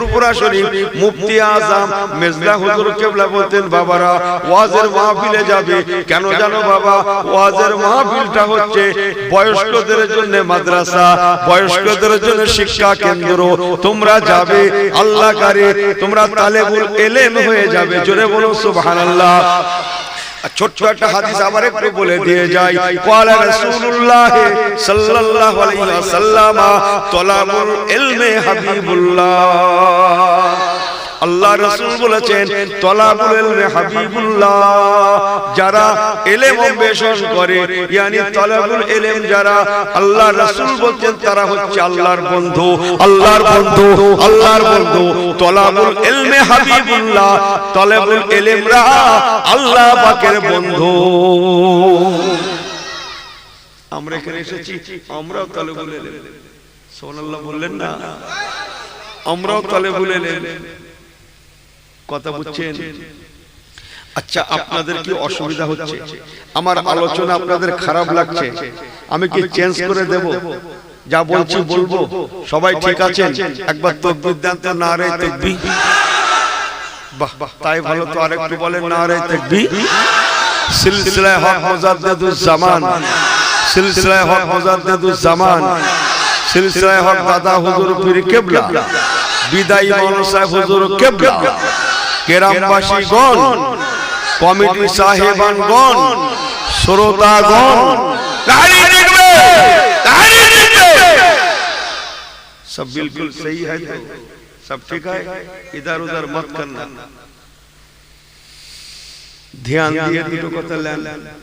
ফুরফুরা শরীফ মুফতি আজম মেজলা হুজুর কেবলা বলতেন, বাবারা ওয়াজের মাহফিলে যাবে কেন জানো বাবা? ওয়াজের মাহফিলটা হচ্ছে বয়স্কদের জন্য মাদ্রাসা, বয়স্কদের জন্য শিক্ষা কেন্দ্র। তোমরা যাবে আল্লাহ করে তোমরা তালেবুল ইলম হয়ে যাবে। জোরে বলো সুবহানাল্লাহ। ছোট্ট একটা হাদিস আবার একটু বলে দিয়ে যাই। ক্বালা রাসূলুল্লাহ সাল্লাল্লাহু আলাইহি ওয়াসাল্লাম তালাবুল ইলমি হাবিবুল্লাহ। আল্লাহ রাসূল বলেছেন তালাবুল ইলমি হাবিবুল্লাহ, যারা ইলম অন্বেষণ করে yani তালাবুল ইলম যারা, আল্লাহ রাসূল বলছেন তারা হচ্ছে আল্লাহর বন্ধু, আল্লাহর বন্ধু, আল্লাহর বন্ধু। তালাবুল ইলমি হাবিবুল্লাহ, তালাবুল ইলমরা আল্লাহ পাকের বন্ধু। আমরা এখানে এসেছি, আমরাও তালেবুল ইলম। সুবহানাল্লাহ বললেন না? আমরাও তালেবুল ইলম। কথা বুঝছেন? আচ্ছা, আপনাদের কি অসুবিধা হচ্ছে? আমার আলোচনা আপনাদের খারাপ লাগছে? আমি কি চেঞ্জ করে দেব? যা বলছি বলবো? সবাই ঠিক আছেন? একবার তাকবীর দেন তো, নারে তাকবীর। বাহ বাহ, তাই ভালো তো। আরেকটু বলেন নারে তাকবীর। সিলসিলায়ে হক মুজাদ্দিদুজ জামান, সিলসিলায়ে হক মুজাদ্দিদুজ জামান, সিলসিলায়ে হক দাদা হুজুর পীর কেবলা, বিদায়ী মাওলানা সাহেব হুজুর কেবলা, কেরামবাসীগণ, কমিটি সাহেবানগণ, শ্রোতাগণ, ताली देखो, ताली देखो। सब बिल्कुल सही है तो सब ठीक है, इधर उधर मत करना। ध्यान दिए দুটো কথা লেন,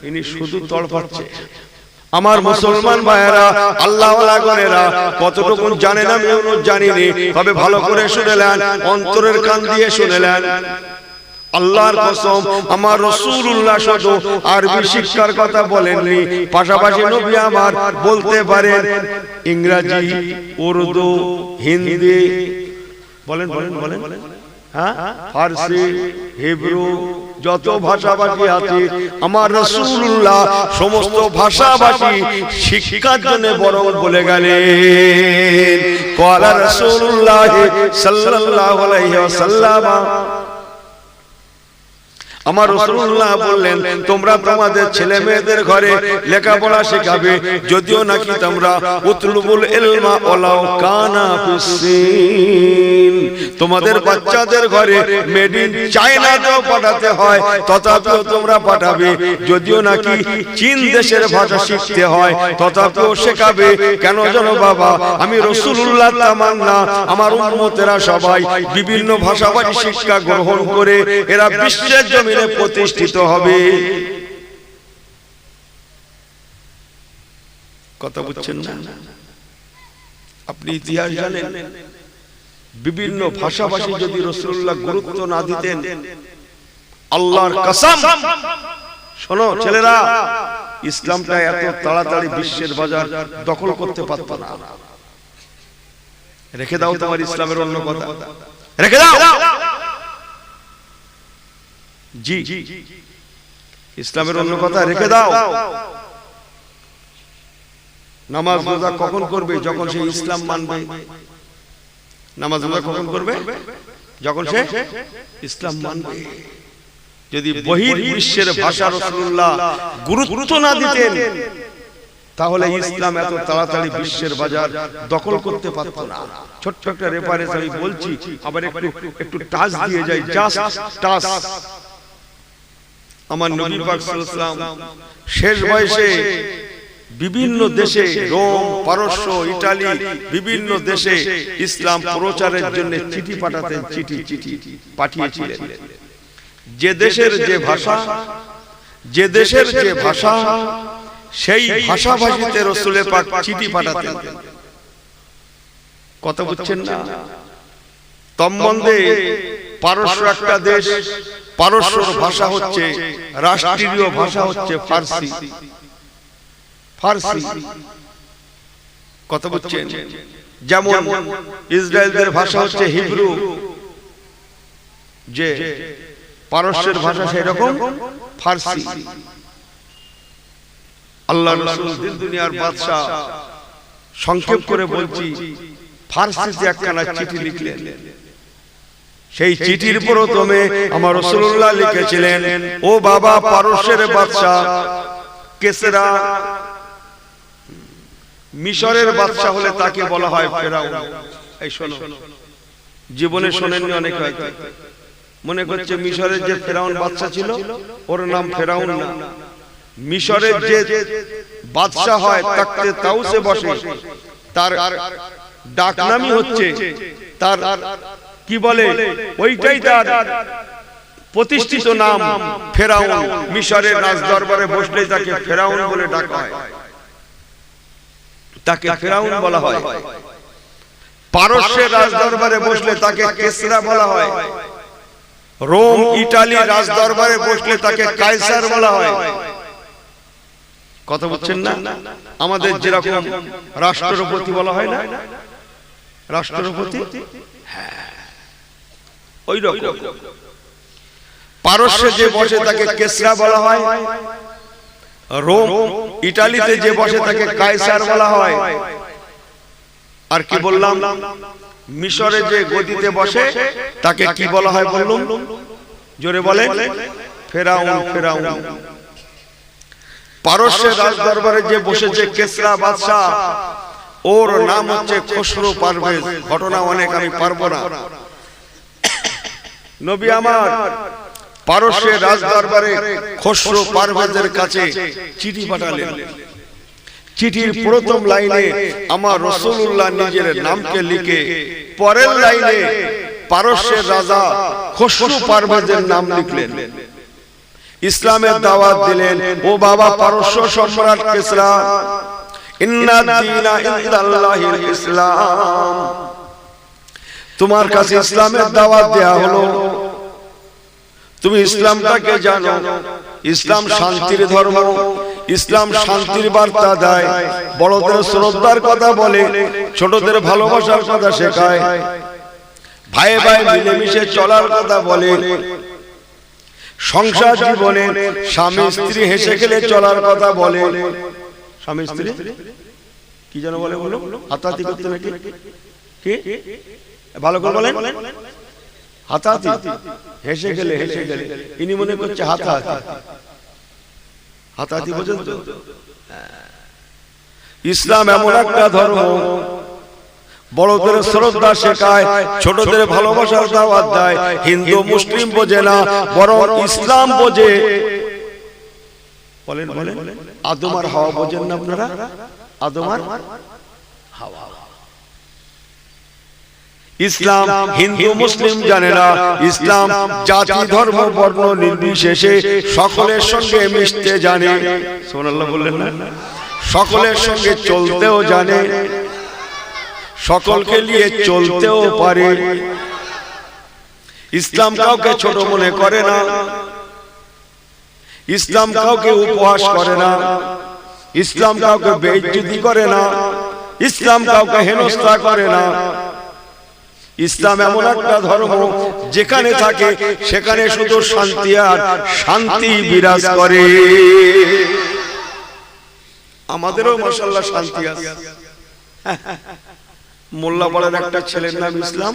ইনি শুধু তড়পাচ্ছে। আমার মুসলমান ভাইয়েরা, আল্লাহওয়ালা গণেরা, কতটুকু জানেন আমিও জানিনি, তবে ভালো করে শুনেলেন, অন্তরের কান দিয়ে শুনেলেন। আল্লাহর কসম, আমার রাসূলুল্লাহ শুধু আরবি শিক্ষার কথা বলেননি, পাশাপাশি নবী আমার বলতে পারেন ইংরেজি, উর্দু, হিন্দি, বলেন বলেন বলেন, হ্যাঁ, ফারসি, হিব্রু, যত ভাষাভাষী আছে আমার রাসূলুল্লাহ সমস্ত ভাষাভাষী শিক্ষার জন্য বরং বলে গেলেন। ক্বালা রাসূলুল্লাহ সাল্লাল্লাহু আলাইহি ওয়াসাল্লাম, আমার রাসূলুল্লাহ বললেন, তোমরা তোমাদের ছেলে মেয়েদের ঘরে লেখাপড়া শেখাবে, যদিও নাকি তোমরা উতলুবুল ইলমা ওয়ালাউ কানা ফিসসিন, তোমাদের বাচ্চাদের ঘরে মেড ইন চায়নাতেও পাঠাতে হয় তথাপিও তোমরা পাঠাবে, যদিও নাকি চীন দেশের ভাষা শিখতে হয় তথাপিও শেখাবে। কেন জানো বাবা? আমি রাসূলুল্লাহ তামান্না আমার উম্মতেরা সবাই বিভিন্ন ভাষাভাষী শিক্ষা গ্রহণ করে এরা বিশ্বের জমিনে প্রতিষ্ঠিত হবে। কথা বুঝছেন না? আপনি ইতিহাস জানেন, বিভিন্ন ভাষাভাষী যদি রাসূলুল্লাহ গুরুত্ব না দিতেন, আল্লাহর কসম, শোনো ছেলেরা, ইসলামটা এত তাড়াতাড়ি বিশ্বের বাজার দখল করতে পারত না। রেখে দাও তোমার ইসলামের অন্য কথা, রেখে দাও। জি, ইসলামের অন্য কথা রেখে দাও। নামাজ রোজা কখন করবে? যখন সে ইসলাম মানবে। নামাজ রোজা কখন করবে? যখন সে ইসলাম মানবে। যদি বহির্বিশ্বের ভাষা রাসূলুল্লাহ গুরুত্ব না দিতেন, তাহলে ইসলাম এত তাড়াতাড়ি বিশ্বের বাজার দখল করতে পারত না। ছোট্ট একটা রেফারেন্স আমি বলছি, আবার একটু টাচ দিয়ে যাই, জাস্ট টাচ। আমার নবী পাক সাল্লাল্লাহু আলাইহি ওয়াসাল্লাম শেষ বয়সে বিভিন্ন দেশে, রোম, পারস্য, ইতালি, বিভিন্ন দেশে ইসলাম প্রচারের জন্য চিঠি পাঠাতেন, চিঠি পাঠিয়েছিলেন। যে দেশের যে ভাষা, যে দেশের যে ভাষা, সেই ভাষাভাষীতে রাসূলে পাক চিঠি পাঠাতেন। কথা বুঝছেন না? তন্মধ্যে পারস্য একটা দেশ, পারস্যর ভাষা হচ্ছে, রাষ্ট্রীয় ভাষা হচ্ছে ফার্সি। ফার্সি, কথা বুঝছেন? যেমন ইসরায়েলের ভাষা হচ্ছে হিব্রু, যে পারস্যের ভাষা সেরকম ফার্সি। আল্লাহর রাসূল দিন দুনিয়ার বাদশা, সংক্ষেপ করে বলছি, ফার্সিতে একখানা চিঠি লিখলেন। সেই চিঠির প্রথমে আমার রাসূলুল্লাহ লিখেছিলেন, ও বাবা পারস্যের বাদশা কিসরা, মিশরের বাদশা হলে তাকে বলা হয় ফেরাউন। এই শোনো, জীবনে শোনেননি অনেক, হয়তো মনে করছে মিশরের যে ফেরাউন বাদশা ছিল ওর নাম ফেরাউন না। মিশরের যে বাদশা হয় তাকতে তাউসে বসে, তার ডাক নামই হচ্ছে, তার কি বলে ওইটাই তার প্রতিষ্ঠিত নাম ফেরাউন। মিশরের রাজদরবারে বসলে তাকে ফেরাউন বলে ডাকা হয়, তাকে ফেরাউন বলা হয়। পারস্যের রাজদরবারে বসলে তাকে কিসরা বলা হয়। রোম ইতালি রাজদরবারে বসলে তাকে কাইসার বলা হয়। কথা বুঝছেন না? আমাদের যেরকম রাষ্ট্রপতি বলা হয় না, রাষ্ট্রপতি, ওই রকম পারস্যে যে বসে তাকে কিসরা বলা হয়, রোম ইতালিতে যে বসে তাকে কাইসার বলা হয়। আর কি বললাম, মিশরে যে গদিতে বসে তাকে কি বলা হয় বললাম, জোরে বলেন, ফেরাউন। ফেরাউন। পারস্যের রাজদরবারে যে বসেছে কিসরা বাদশা, ওর নাম হচ্ছে খসরু পারভেজ। ঘটনা অনেক, আমি পারবো না। নবী আমার পারস্যের রাজদরবারে খসরু পারভেজের কাছে চিঠি পাঠালেন। চিঠির প্রথম লাইনে আমার রাসূলুল্লাহ নিজের নামকে লিখে, পরের লাইনে পারস্যের রাজা খসরু পারভেজের নাম লিখলেন। ইসলামের দাওয়াত দিলেন, ও বাবা পারস্য সম্রাট কিসরা, ইন্নাদ দীনা ইনদাল্লাহিল ইসলাম, তোমার কাছে ইসলামের দাওয়াত দেয়া হলো, তুমি ইসলামটাকে জানো। ইসলাম শান্তির ধর্ম, ইসলাম শান্তির বার্তা দেয়, বড়দের শ্রদ্ধার কথা বলে, ছোটদের ভালোবাসার কথা শেখায়, ভাই ভাই মিলেমিশে চলার কথা বলে, সংসার জীবনে স্বামী স্ত্রী হেসে খেলে চলার কথা বলে। স্বামী স্ত্রী কি যেন বলে, বলো, হাতাহাতি করতে নাকি, কি ভালো করে বলেন, হাতাহাতি, হেসে গেলে, হেসে গেলে, ইনি মনে করছে হাতাহাতি, হাতাহাতি বোঝেন তো? ইসলাম এমন একটা ধর্ম, বড়দের শ্রদ্ধা শেখায়, ছোটদের ভালোবাসার দাওয়াত দেয়। হিন্দু মুসলিম বোঝে না, বরং ইসলাম বোঝে। বলেন বলেন, আদম আর হাওয়া বোঝেন না আপনারা? আদম আর হাওয়া। ইসলাম হিন্দু মুসলিম জানে না। ইসলাম জাতি ধর্ম বর্ণ নির্বিশেষে সকলের সঙ্গে মিশতে জানে। সুবহানাল্লাহ বললেন না? সকলের সঙ্গে চলতেও জানে, সকলকে নিয়ে চলতেও পারে। ইসলাম কাউকে ছোট মনে করে না, ইসলাম কাউকে উপহাস করে না, ইসলাম কাউকে বেইজ্জতি করে না, ইসলাম কাউকে হেনস্থা করে না। ইসলাম এমন একটা ধর্ম যেখানে থাকে সেখানে শুধু শান্তি আর শান্তি বিরাজ করে। আমাদেরও মাশাআল্লাহ শান্তি আছে। মোল্লা পাড়ার একটা ছেলের নাম ইসলাম,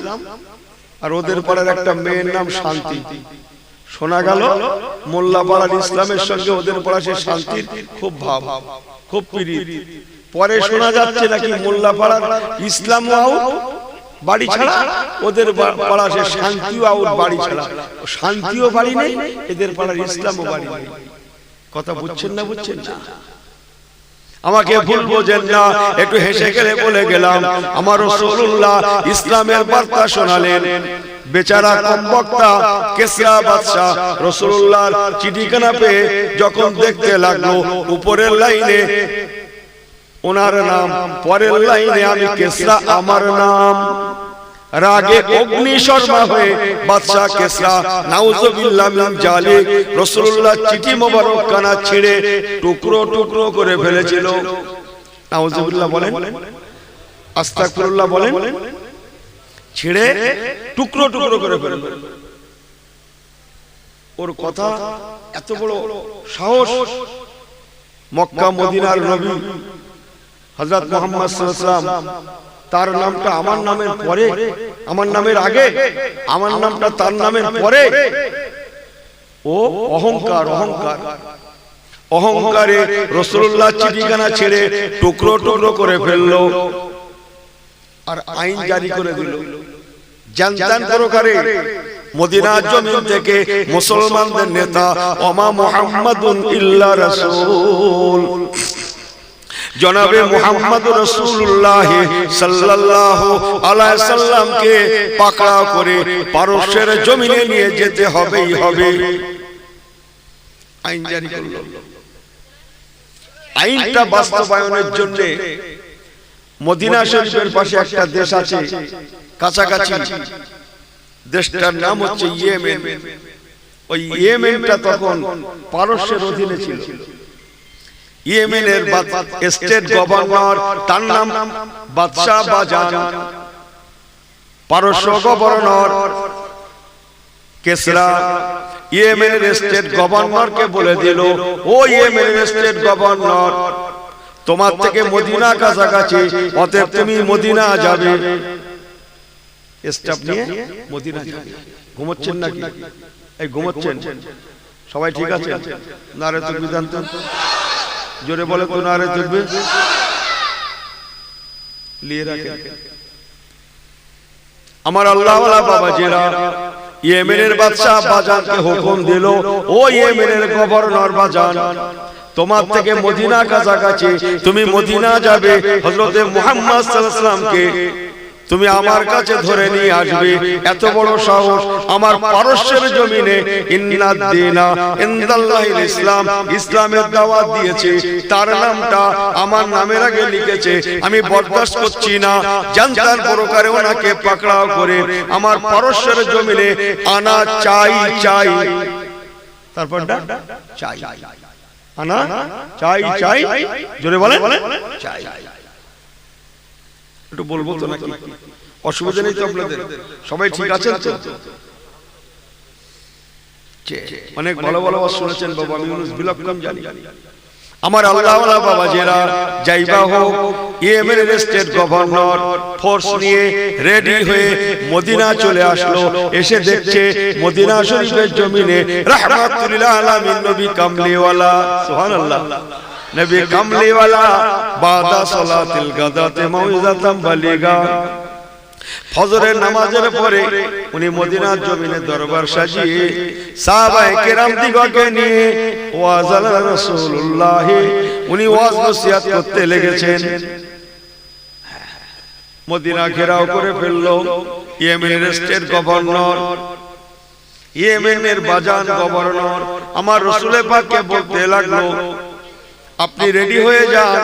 আর ওদের পাড়ার একটা মেয়ের নাম শান্তি। শোনা গেল মোল্লা পাড়ার ইসলামের সঙ্গে ওদের পাড়া সে শান্তির খুব ভাব, খুব প্রীতি। পরে শোনা যাচ্ছে নাকি মোল্লা পাড়ার ইসলাম আউট বাড়ি ছাড়া, ওদের পাড়া সে শান্তিও আউট বাড়ি ছাড়া। শান্তিও বাড়ি নেই, এদের পাড়ার ইসলামও বাড়ি নেই। কথা বুঝছেন না? বুঝছেন না? আমাকে ভুল বোঝেন না, একটু হেসে গেলে বলে গেলাম, আমার রাসূলুল্লাহ ইসলামের বার্তা শোনালেন। বেচারা কমবক্তা কিসরা বাদশা রাসূলুল্লাহর চিঠিখানা পেয়ে যখন দেখতে লাগলো, উপরের লাইনে ওনার নাম, পরের লাইনে আমি কিসরা আমার নাম, রাগে অগ্নিশর্মা হয়ে বাদশা কিসরা নাউজুবিল্লাহ মিন জালিক রাসূলুল্লাহ চিঠি মোবারক খানা ছিঁড়ে টুকরো টুকরো করে ফেলেছিল। নাউজুবিল্লাহ বলেন, আস্তাগফিরুল্লাহ বলেন, ছিঁড়ে টুকরো টুকরো করে ফেলেছিল। ওর কথা এত বড় সাহস, মক্কা মদিনার নবী হযরত মুহাম্মদ সাল্লাল্লাহু আলাইহি ওয়াসাল্লাম তার নামটা আমার নামের পরে, আমার নামের আগে, আমার নামটা তার নামের পরে। ও অহংকার, অহংকার, অহংকারে রাসূলুল্লাহ চিঠিখানা ছেড়ে টুকরো টুকরো করে ফেললো আর আইন জারি করে দিল। জানতান প্রকারে মদিনার জমিন থেকে মুসলমানদের নেতা ওমা মুহাম্মাদুন ইল্লা রাসূল জনাবে মুহাম্মদুর রাসূলুল্লাহ সাল্লাল্লাহু আলাইহি সাল্লামকে পাকড়াও করে পারস্যের জমিনে নিয়ে যেতে হবেই হবে। আইন জারি করলো। আইনটা বাস্তবায়নের জন্য মদিনা শরীফের পাশে একটা দেশ আছে কাছাকাছি, দেশটার নাম হচ্ছে ইয়েমেন। ওই ইয়েমেনটা তখন পারস্যের অধীনে ছিল। ইয়েমেনের স্টেট গভর্নর, তার নাম বাদশাহ বাজান। পারস্য গভর্নর কেসরা ইয়েমেনের স্টেট গভর্নরকে বলে দিল, ও ইয়েমেনের স্টেট গভর্নর, তোমার থেকে মদিনা কাছাকাছি, অতএব তুমি মদিনা যাবে। স্টাফ নিয়ে মদিনা যাবে। ঘুমোচ্ছেন নাকি? এই ঘুমোচ্ছেন সবাই? ঠিক আছে, নারে তাকবীর দেন তো, জোরে বলে তো নারে তাকবীর। লিয়ে রাখেন। আমার আল্লাহ ওয়ালা বাবাজিরা, ইয়েমেনের বাদশা বাজানকে হুকুম দিল, ও ইয়েমেনের গভর্নর বাজান, তোমার থেকে মদিনা কাছাকাছি, তুমি মদিনা যাবে। হযরতে মুহাম্মদ সাল্লাল্লাহু আলাইহি ওয়াসাল্লামকে তুমি আমার কাছে ধরে নিয়ে আসবে। এত বড় সাহস আমার পারস্যের জমিনে। ইন্নাদ দীনা ইনদাল্লাহিল ইসলাম, ইসলামের দাওয়াত দিয়েছে, তার নামটা আমার নামের আগে লিখেছে। আমি বরদাস্ত করছি না। জানতার প্রকারে ওনাকে পাকড়াও করে আমার পারস্যের জমিনে আনা চাই চাই। তারপরটা চাই, আনা চাই চাই, জোরে বলেন চাই। একটু বলবো তো নাকি? অসুবিধা নেই তো আপনাদের? সবাই ঠিক আছেন তো? অনেক ভালো ভালো শুনেছেন বাবা, আমি বিলক্ষণ জানি। আমার আল্লাহ ওয়ালা বাবাজিরা, যাইবা হোক ইয়েমেনের স্টেট গভর্নর ফোর্স নিয়ে রেডি হয়ে মদিনা চলে আসলো। এসে দেখছে মদিনা শরীফের জমিনে রাহমাতুল লিল আলামিন নবী কামলিওয়ালা, সুবহানাল্লাহ, নবী কামলিওয়ালা বাদা সালাতিল গাদাতে মাউইজাতাম বালিগা, ফজরের নামাজের পরে উনি মদিনার জমিনে দরবার সাজিয়ে সাহাবায়ে কেরাম দিগকে নিয়ে ওয়াজ আলা রাসূলুল্লাহ, উনি ওয়াজ নসিহত করতে লেগেছেন। মদিনা ঘেরাও করে ফেললো ইয়েমেনের স্টেট গভর্নর, ইয়েমেনের বাজান গভর্নর আমার রাসূল পাককে বলতে লাগলো, আপনি রেডি হয়ে যান।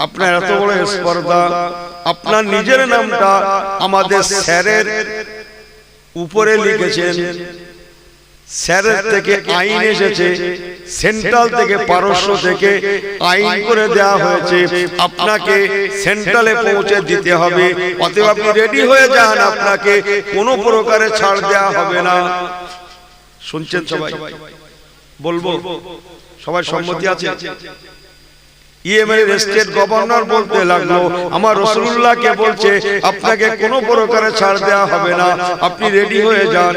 আপনার এত বড় স্পর্ধা, আপনার নিজের নামটা আমাদের স্যারের উপরে লিখেছেন। স্যারের থেকে আইন এসেছে, সেন্ট্রাল থেকে পারস্য থেকে আইন করে দেওয়া হয়েছে, আপনাকে সেন্ট্রালে পৌঁছে দিতে হবে। অতএব আপনি রেডি হয়ে যান, আপনাকে কোনো প্রকারে ছাড় দেওয়া হবে না। শুনছেন সবাই? বলবো সবার সম্মতি আছে? ইয়েমেনের স্টেট গভর্নর বলতে লাগলো, আমার রাসূলুল্লাহকে বলছে আপনাকে কোনো প্রকারে ছাড় দেওয়া হবে না, আপনি রেডি হয়ে যান।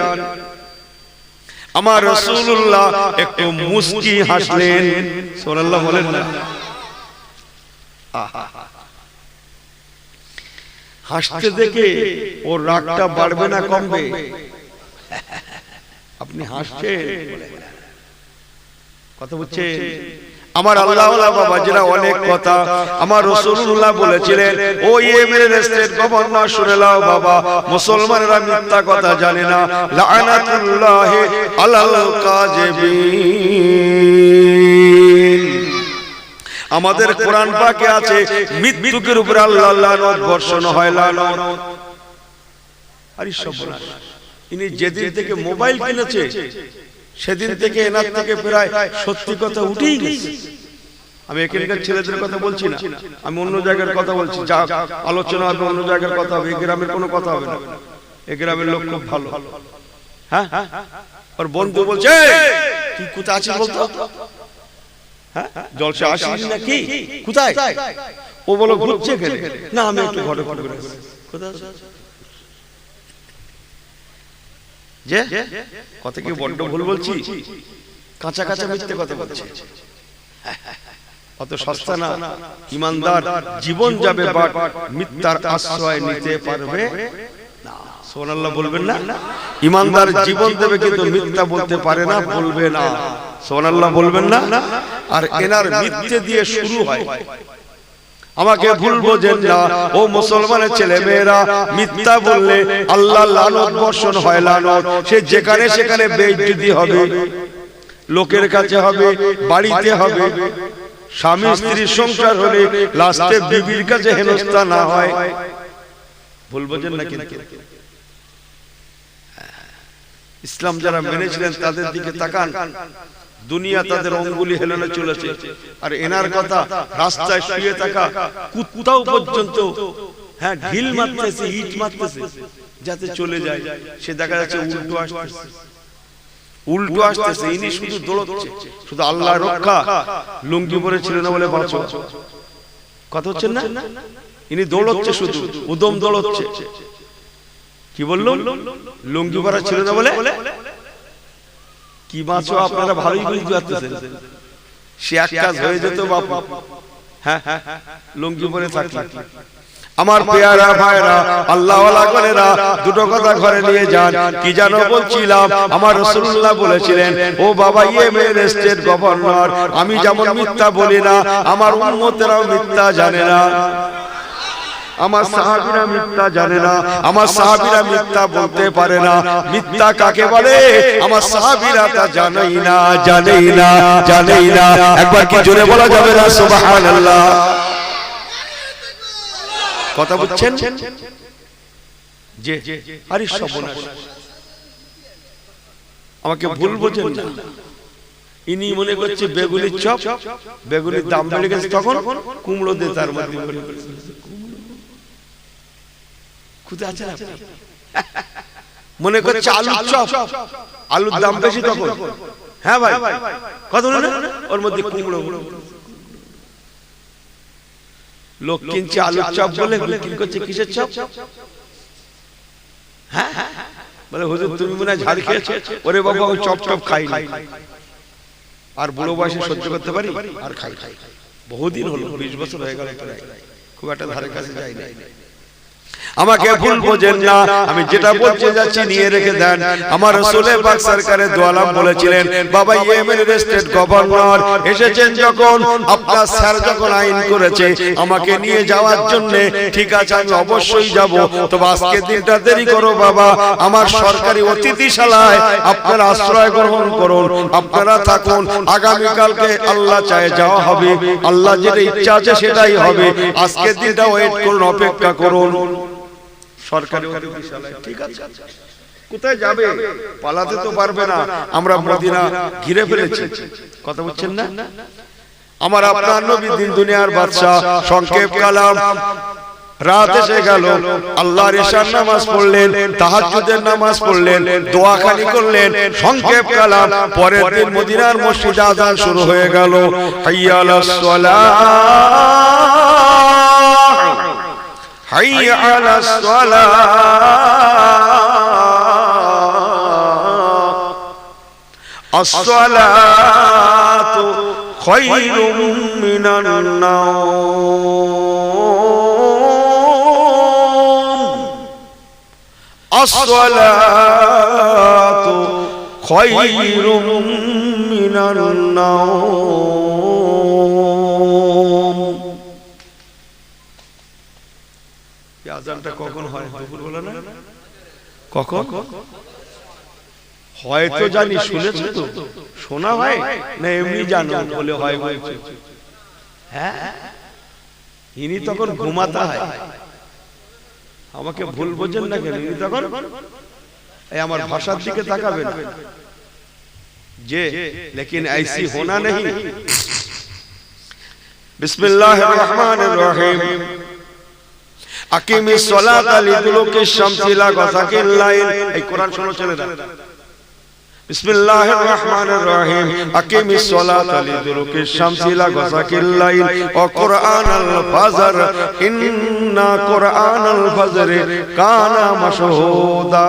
আমার রাসূলুল্লাহ একটু মুস্কি হাসলেন, সুবহানাল্লাহ বলেন না? হাসতে দেখে ওর রাগটা বাড়বে না কমবে? আপনি হাসছেন, কথা বুঝছেন? আমার আল্লাহ ওয়ালা বাবাজিরা, অনেক কথা আমার রাসূলুল্লাহ বলেছিলেন। ও ইয়েমেনের স্টেট গভর্নর, শুনে নাও বাবা, মুসলমানরা মিথ্যা কথা জানে না। লাআনাতুল্লাহি আলাল কাযিবিন, আমাদের কোরআন পাকে আছে মৃত্যুকের উপরে আল্লাহর লানত বর্ষণ হয়, লানত। আরে সর্বনাশ, ইনি যেদিন থেকে মোবাইল কিনেছে সেদিন থেকে এনার থেকে প্রায় সত্যি কথা উঠেই গেছে। আমি এখানকার ছেলেদের কথা বলছি না, আমি অন্য জায়গার কথা বলছি। যা আলোচনা হবে অন্য জায়গার কথা হবে, এই গ্রামের কোনো কথা হবে না। এই গ্রামের লোক খুব ভালো। হ্যাঁ, ওর বন্ধু বলছে তুই কোথায় আছিস বলতো, হ্যাঁ জলসা আসিস নাকি কোথায় ও বলো ঘুরছে গেলে না আমি একটু ঘরে ঘরে কোথায় যে কথা কি বড্ড ভুল বলছি কাঁচা কাঁচা মিথ্যে কথা বলছি অত সস্তা না ইমানদার জীবন যাবে বাট মিথ্যার আশ্রয় নিতে পারবে না সুবহানাল্লাহ বলবেন না ইমানদার জীবন দেবে কিন্তু মিথ্যা বলতে পারে না বলবে না সুবহানাল্লাহ বলবেন না আর এনার মিথ্যে দিয়ে শুরু হয় আমাকে ভুল বোঝেন না ও মুসলমানের ছেলে মেয়েরা মিথ্যা বললে আল্লাহ লানত বর্ষণ হয় লানত সে যেখানে সেখানে বেইজ্জতি হবে লোকের কাছে হবে বাড়িতে হবে স্বামী স্ত্রীর সংসার হলে লাস্টে বিবির কাছে হেনস্থা না হয় ভুল বোঝেন না কিন্তু ইসলাম যারা মেনেছিলেন তাদের দিকে তাকান দুনিয়া তাদের অঙ্গুলি হেলনে চলেছে আর এনার কথা রাস্তায় শুয়ে থাকা কুত্তাও পর্যন্ত হ্যাঁ ঢিল মারতেছে ইট মারতেছে যাতে চলে যায় সে দেখা যাচ্ছে উল্টো আসতেছে ইনি শুধু দৌড়চ্ছে শুধু আল্লাহ রক্ষা লুঙ্গি পরে ছিল না বলে বাঁচো কথা হচ্ছে না ইনি দৌড়চ্ছে শুধু উদম দৌড়চ্ছে কি বললো লুঙ্গি পরা ছিল না বলে কি বাঁচো আপনারা ভালোই বুঝতে পারতেছেন সে এক কাজ হয়ে যেত বাপু হ্যাঁ লুঙ্গি পরে থাকি আমার পেয়ারা ভাইরা আল্লাহ ওয়ালা করেরা দুটো কথা ঘরে নিয়ে যান কি জানো বলছিলাম আমার রাসূলুল্লাহ বলেছিলেন ও বাবা ইয়েমেনের স্টেট গভর্নর আমি যেমন মিথ্যা বলি না আমার উম্মতেরাও মিথ্যা জানে না আমার সাহাবীরা মিথ্যা জানে না আমার সাহাবীরা মিথ্যা বলতে পারে না মিথ্যা কাকে বলে আমার সাহাবীরা তা জানেই না একবার কি জোরে বলা যাবে না সুবহানাল্লাহ কথা বুঝছেন যে আরে সর্বনাশ আমাকে ভুল বোঝেন না ইনি মনে করছে বেগুনির চপ বেগুনির দাম বেড়ে গেছে তখন কুমড়ো দিয়ে তার মধ্যে মনে করছে আলুর চপ আলুর দাম বেশি তখন হ্যাঁ ভাই কথা বলে ওর মধ্যে কুমড়ো লোক কিনছে আলুর চপ বলে বিক্রি করছে কিসের চপ হ্যাঁ বলে হুজুর তুমি মনে হয় ঝাড় খেয়েছো ওরে বাবা ওই চপ চপ খাই আর বুড়ো বয়সে সহ্য করতে পারি আর খাই বহুদিন হলো 20 বছর হয়ে গেল খুব একটা ধারে কাছে যাই না আমাকে ভুল বোঝেন না আমি যেটা বলতে যাচ্ছি নিয়ে রেখে দেন আমার রাসূল পাক সরকারে দু আলম বলেছিলেন বাবা ইয়েমেনের স্টেট গভর্নর এসেছেন যখন আপনার স্যার যখন আইন করেছে আমাকে নিয়ে যাওয়ার জন্য ঠিক আছে আমি অবশ্যই যাব তবে আজকে দিনটা দেরি করো বাবা আমার সরকারি অতিথিশালায় আপনারা আশ্রয় গ্রহণ করুন আপনারা থাকুন আগামী কালকে আল্লাহ চায় যাওয়া হবে আল্লাহ যেটা ইচ্ছা আছে সেটাই হবে আজকে দিনটা ওয়েট করুন অপেক্ষা করুন সরকারি অতিথিশালায় ঠিক আছে কোথায় যাবে পালাতে তো পারবে না আমরা মদিনা ঘিরে ফেলেছি কথা বুঝছেন না আমার আপনার নবী দিন দুনিয়ার বাদশা সংক্ষেপ কালাম রাত এসে গেল আল্লাহর ইশার নামাজ পড়লেন তাহাজ্জুদের নামাজ পড়লেন দোয়াখানি করলেন সংক্ষেপ কালাম পরের দিন মদিনার মসজিদে আযান শুরু হয়ে গেল হাইয়া আলাস সালাহ حي على الصلاة الصلاة خير من النوم الصلاة خير من النوم আযানটা কখন হয় দুপুরবেলা না কখন হয়তো জানি শুনেছো তো শোনা হয় না এমনি জানো বলে হয় বলছে হ্যাঁ ইনি তখন ঘুমাতে হয় আমাকে ভুল বোঝেন না কেন ইনি তখন এই আমার ভাষার দিকে তাকাবেন যে लेकिन ऐसी होना नहीं बिस्मिल्लाहिर रहमानिर रहीम আকিমিস সালাতা লিদুলুকিশ শামসি ইলা গাসাকিল লাইল এই কোরআন শোনো চলে না বিসমিল্লাহির রহমানির রহিম আকিমিস সালাতা লিদুলুকিশ শামসি ইলা গাসাকিল লাইল ওয়া কুরআনাল ফাজর ইন্না কুরআনাল ফাজরি কানা মাশহুদা।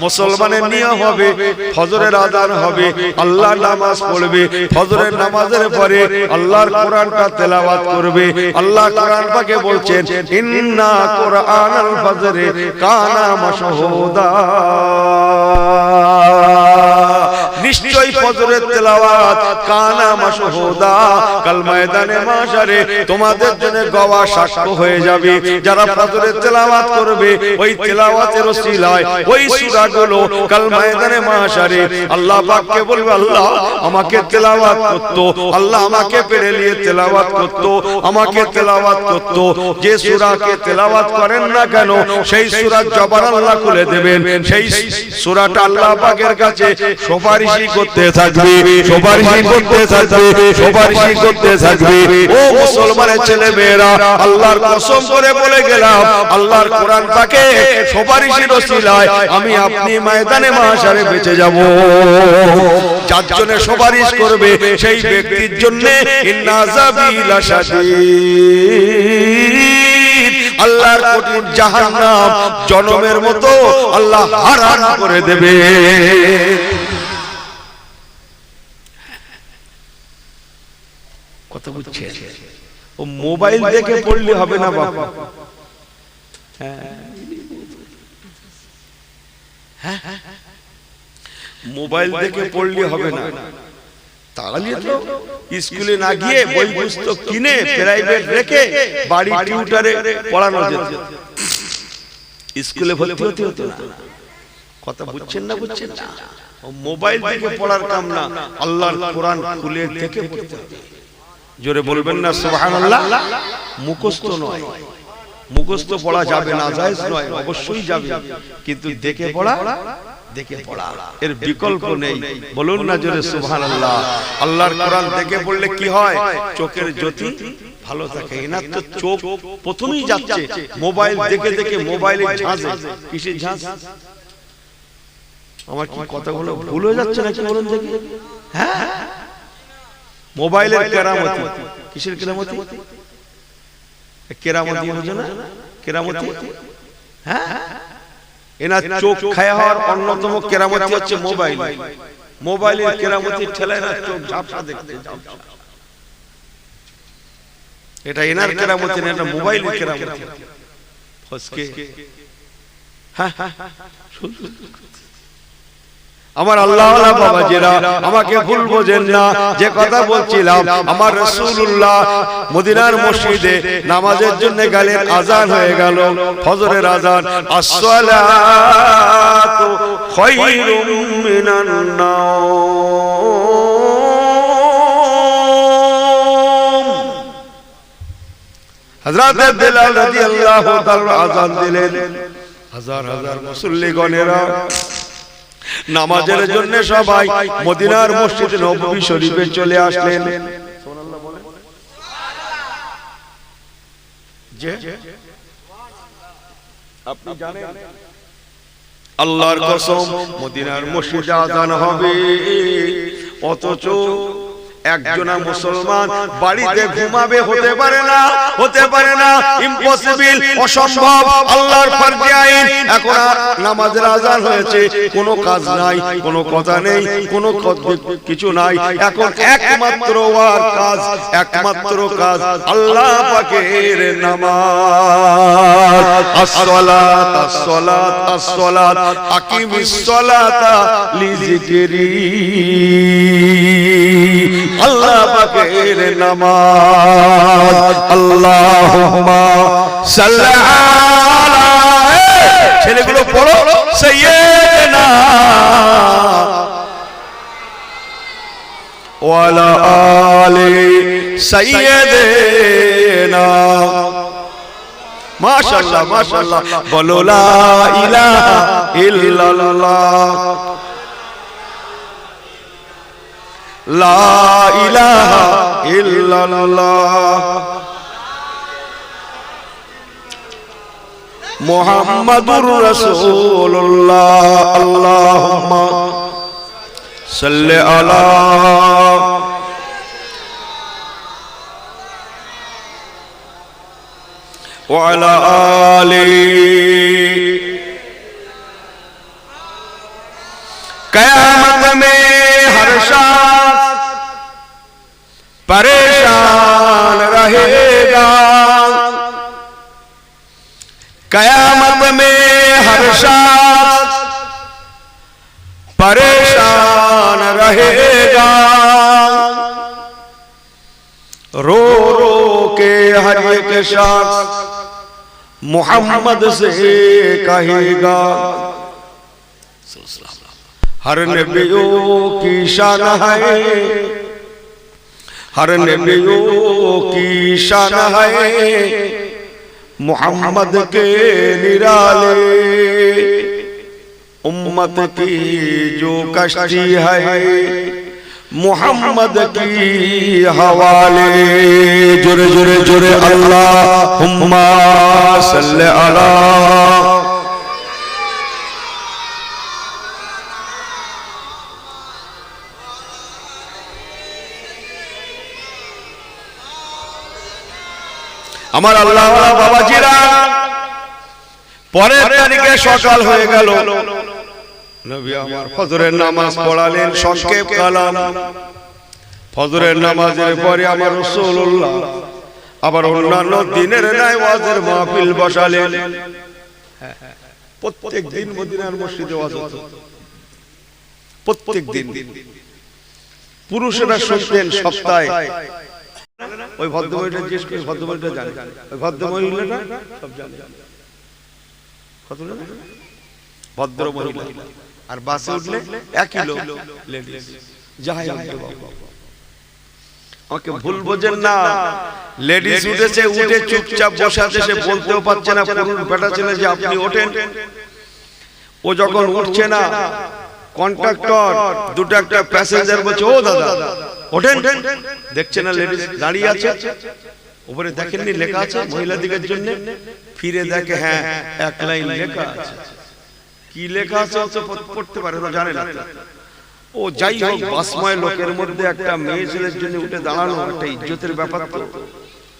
মুসলমানের নিয়ম হবে ফজরের আযান হবে, আল্লাহ নামাজ পড়বে, ফজরের নামাজের পরে আল্লাহর কোরআনটা তেলাওয়াত করবে। আল্লাহ কোরআন পাকে বলছেন ইন্না কুরআনাল ফাজরি কানা মাশহুদা, নিশ্চয়ই ফজরের তেলাওয়াত কানা মাশহুদা, কাল ময়দানে মাশারে তোমাদের জন্য গওয়াহ সাক্ষ্য হয়ে যাবে। যারা ফজরের তেলাওয়াত করবে ওই তেলাওয়াতের ওসিলায় ওই সূরাগুলো কাল ময়দানে মাশারে আল্লাহ পাককে বলবে আল্লাহ আমাকে তেলাওয়াত করতে, আল্লাহ আমাকে পেরে নিয়ে তেলাওয়াত করতে, আমাকে তেলাওয়াত করতে। যে সূরাকে তেলাওয়াত করেন না কেন সেই সূরার জবান আল্লাহ খুলে দেবেন, সেই সূরাটা আল্লাহ পাকের কাছে সুপারিশি করতে থাকবে, সুপারিশি করতে থাকবে, সুপারিশি করতে থাকবে। ও মুসলমানের ছেলে মেয়েরা, আল্লাহর কসম করে বলে গেলাম আল্লাহর কোরআন পাকে সুপারিশির ওসিলায় আমি আপনি ময়দানে মাশারে বেঁচে যাব। যার জন্য সুপারিশ করবে সেই ব্যক্তির জন্য ইন্না যাবিলা শাদীদ, আল্লাহর কঠিন জাহান্নাম জনমের মতো আল্লাহ হারাম করে দেবে। কথা বুঝছে? ও মোবাইল দেখে পড়লে হবে না বাবা। মোবাইল দেখে পড়লে হবে না, তাহলে তো স্কুলে না গিয়ে বই পুস্তক কিনে প্রাইভেট রেখে বাড়ি টিউটারে পড়ানো যেত, স্কুলে ভর্তি হতে হতো না। কথা বুঝছেন না? বুঝছেন না? মোবাইল দেখে পড়ার কাম না, আল্লাহর কোরআন খুলে দেখে পড়তে হবে। জোরে বলবেন না সুবহানাল্লাহ? মুখস্থ নয়, মুখস্থ পড়া যাবে না, জায়েজ নয়, অবশ্যই যাবে, কিন্তু দেখে পড়া, দেখে পড়া এর বিকল্প নেই। বলুন না জোরে সুবহানাল্লাহ। আল্লাহর কোরআন দেখে পড়লে কি হয়? চোখের জ্যোতি ভালো থাকে। এনার তো চোখ প্রথমেই যাচ্ছে মোবাইল দেখে দেখে, মোবাইলের ঝাঁজে। কিসের ঝাঁজ? আমার কি কথাগুলো ভুল হয়ে যাচ্ছে নাকি বলুন দেখি? হ্যাঁ, মোবাইলের কেরামতি। কিসের কেরামতি? কেরামতি বুঝো না? কেরামতি, হ্যাঁ, এনার চোখ খায়া হওয়ার অন্যতম কেরামতি হচ্ছে মোবাইল। মোবাইলের কেরামতি ঠেলায় না চোখ ঝাপসা দেখতে, এটা এনার কেরামতি না, এটা মোবাইলের কেরামতি। ফসকে হ্যাঁ, আমার আল্লাহওয়ালা বাবাজিরা আমাকে ভুল বোঝেন না, যে কথা বলছিলাম আমার রাসূলুল্লাহ মদিনার মসজিদে নামাজের জন্য গেলেন, আযান হয়ে গেল, ফজরের আযান। আসসালাতু খায়রুম মিনান নাওম। হযরত বিলাল রাদিয়াল্লাহু তাআলা আযান দিলেন। হাজার হাজার মুসল্লিগণেরা নামাজের জন্য সবাই মদিনার মসজিদ নববী শরীফে চলে আসলেন। সুবহানাল্লাহ বলেন। যে আপনি জানেন আল্লাহর কসম মদিনার মসজিদে আযান হবে, অথচ একজনা মুসলমান বাড়িতে ঘুমাবে, হতে পারে না, হতে পারে না, ইম্পসিবল, অসম্ভব, আল্লাহর ফরজে আইন। এখন নামাজের আযান হয়েছে, কোনো কাজ নাই, কোনো কথা নেই, কোনো কিছু নাই, এখন একমাত্র ওয়ার কাজ, একমাত্র কাজ আল্লাহ পাকের নামাজ। আসসালাত আসসালাত আসসালাত আকিমিস সালাতা লিযিকরি, আল্লাহ পাকের নামাজ। আল্লাহুম্মা সাল্লি আলা, ছেলেগুলো পড়ো, সাইয়্যিদিনা ওয়া আলা আলি সাইয়্যিদিনা। মাশাআল্লাহ মাশাআল্লাহ, বলো লা ইলাহা ইল্লাল্লাহ, লা ইলাহা ইল্লাল্লাহ। মুহাম্মাদুর রাসূলুল্লাহ আল্লাহুম্মা সাল্লি আলা ওয়া আলা আলি क़यामत में हर शख्स परेशान रहेगा क़यामत में हर शख्स परेशान रहेगा रो रो के हर एक शख्स मोहम्मद से कहेगा हर नबियों की शान है हर नबियों की शान है मोहम्मद के निराले उम्मत की जो कश्ती है मोहम्मद की हवाले जुरे जुरे जुरे अल्लाहुम्मा सल्ली अला আমার আল্লাহ বাবাজিরা পরের তারিখে সকাল হয়ে গেল নবী আমার ফজরের নামাজ পড়ালেন সংক্ষেপ কালাম ফজরের নামাজের পরে আমার রাসূলুল্লাহ আবার অন্যান্য দিনের ন্যায় ওয়াজের মাহফিল বসালেন প্রত্যেক দিন মদিনার মসজিদে ওয়াজ হতো প্রত্যেক দিন পুরুষেরা শুনতেন সপ্তাহে ওই ভদ্রমহিলা জিজ্ঞেস করে ভদ্রমহিলা জানে ওই ভদ্রমহিলাটা সব জানে ভদ্রমহিলা আর বাসে উঠলে একই লোক লেডিস যাই আমাকে ভুল বোঝেন না লেডিস উঠেছে উঠে চুপচাপ বসে আছে সে বলতেও পারছে না পুরুষ বেটা ছেলে যে আপনি ওঠেন ও যখন উঠছে না কন্ট্রাক্টর দুটো একটা প্যাসেঞ্জার বলছে ও দাদা ওঠেন দেখছেন না লেডিস দাঁড়িয়ে আছে উপরে দেখেননি লেখা আছে মহিলাদের জন্য ফিরে দেখে হ্যাঁ এক লাইন লেখা আছে কি লেখা আছে ও তো পড়তে পারে না জানে না ও যাই হোক বাসময় লোকের মধ্যে একটা মেয়ে ছেলের জন্য উঠে দাঁড়ানো একটা ইজ্জতের ব্যাপার তো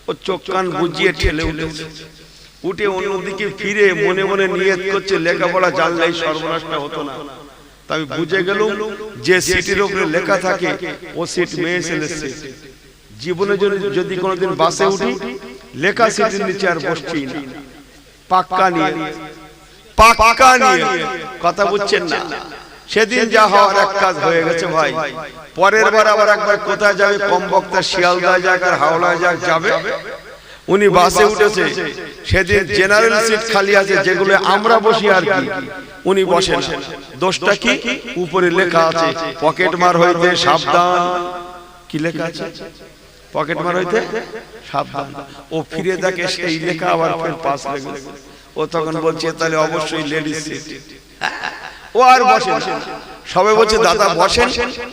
ও চোখ কান বুজিয়ে ঠেলে উঠেছে উঠে অন্যদিকে ফিরে মনে মনে নিয়ত করছে লেখাপড়া জানলেই সর্বনাশটা হতো না তাই বুঝে গেল যে সিটের উপরে লেখা থাকে ও সিট মেয়ে ছেলের সিট জীবনে যদি কোনোদিন বাসে উঠি লেখা সিটের নিচে আর বসছি না পাক্কা নিয়ে কথা বুঝছেন না সেদিন যা হওয়ার এক কাজ হয়ে গেছে ভাই পরের বার আবার একবার কোথায় যাবে কম বক্তা শিয়ালদা যাক আর হাওড়া যাক যাবে উনি বাসে উঠেছে সেদিন জেনারেল সিট খালি আছে যেগুলো আমরা বসি আর কি উনি বসেন দোষটা কি উপরে লেখা আছে পকেট মার হইতে সাবধান কি লেখা আছে পকেট মার হইতে সাবধান ও ফিরে দেখে সেই লেখা আবার ফের পাস লেগে ও তখন বলছে তাহলে অবশ্যই লেডিস সিট ও আর বসেন সবাই বলছে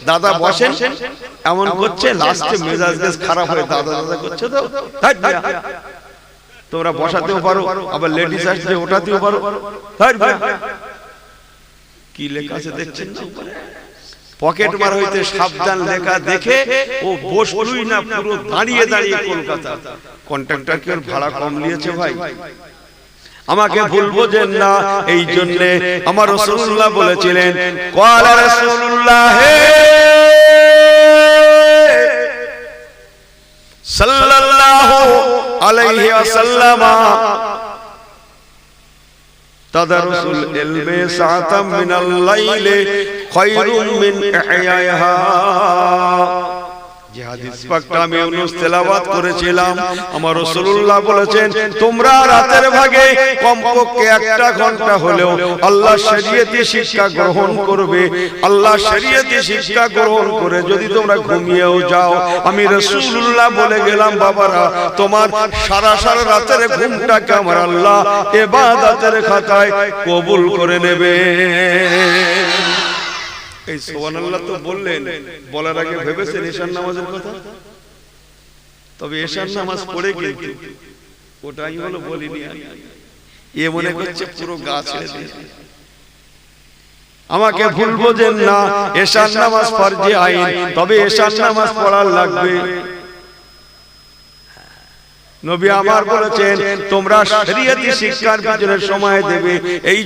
দাদা বসেন এমন করছে লাস্টে মেজাজ খারাপ হয়ে দাদা করছে তো তোমরা বসাতেও পারো আবার লেডিস আসছে ওঠাতেও পারো কি লেখা আছে দেখছেন না পকেট মার হইতে সাবধান লেখা দেখে ও বসলই না পুরো দাঁড়িয়ে দাঁড়িয়ে কলকাতা কন্ট্রাক্টর কি ওর ভাড়া কম নিয়েছে ভাই আমাকে ভুল বোঝেন না এই জন্য আমার রাসূলুল্লাহ বলেছিলেন ক্বালা রাসূলুল্লাহ সাল্লাল্লাহু আলাইহি ওয়াসাল্লাম তাদারুসুল ইলমি সাআতাম মিনাল লাইলি খায়রুম মিন ইহয়াহা যে হাদিস পাকটা আমি ইউনুস তেলাওয়াত করেছিলাম আমার রাসূলুল্লাহ বলেছেন তোমরা রাতের ভাগে কমপক্ষে একটা ঘন্টা হলেও আল্লাহ শরীয়তি শিক্ষা গ্রহণ করবে আল্লাহ শরীয়তি শিক্ষা গ্রহণ করে যদি তোমরা ঘুমিয়েও যাও আমি রাসূলুল্লাহ বলে গেলাম বাবারা তোমার সারা সারা রাতের ঘুমটাকে আমার আল্লাহ ইবাদতের খাতায় কবুল করে নেবে এই সুবহানাল্লাহ তো বললেন বলার আগে ভেবেছেন ঈশার নামাজের কথা তবে ঈশার নামাজ পড়ে কিন্তু ওটাই হলো বলিনি এ মনে করছে পুরো গা ছেড়ে দিয়েছে। আমাকে ভুল বোঝেন না, এশার নামাজ ফরজে আইন, তবে এশার নামাজ পড়ার লাগবে। নবী আমার বলেছেন তোমরা শরীয়তি শিক্ষার পিছনে সময় দেবে, এই